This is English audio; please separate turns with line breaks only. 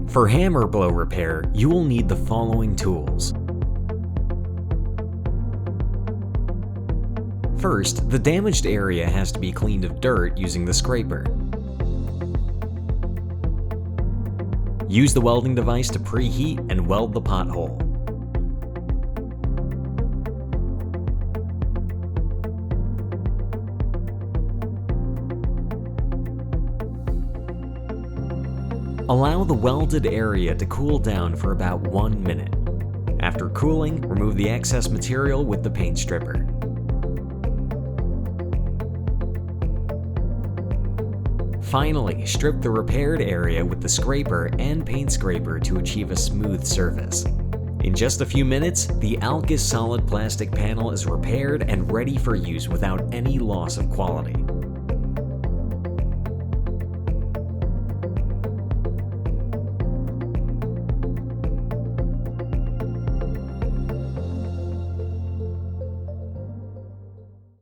For hammer blow repair, you will need the following tools. First, the damaged area has to be cleaned of dirt using the scraper. Use the welding device to preheat and weld the pothole. Allow the welded area to cool down for about 1 minute. After cooling, remove the excess material with the paint stripper. Finally, strip the repaired area with the scraper and paint scraper to achieve a smooth surface. In just a few minutes, the alkus solid plastic panel is repaired and ready for use without any loss of quality.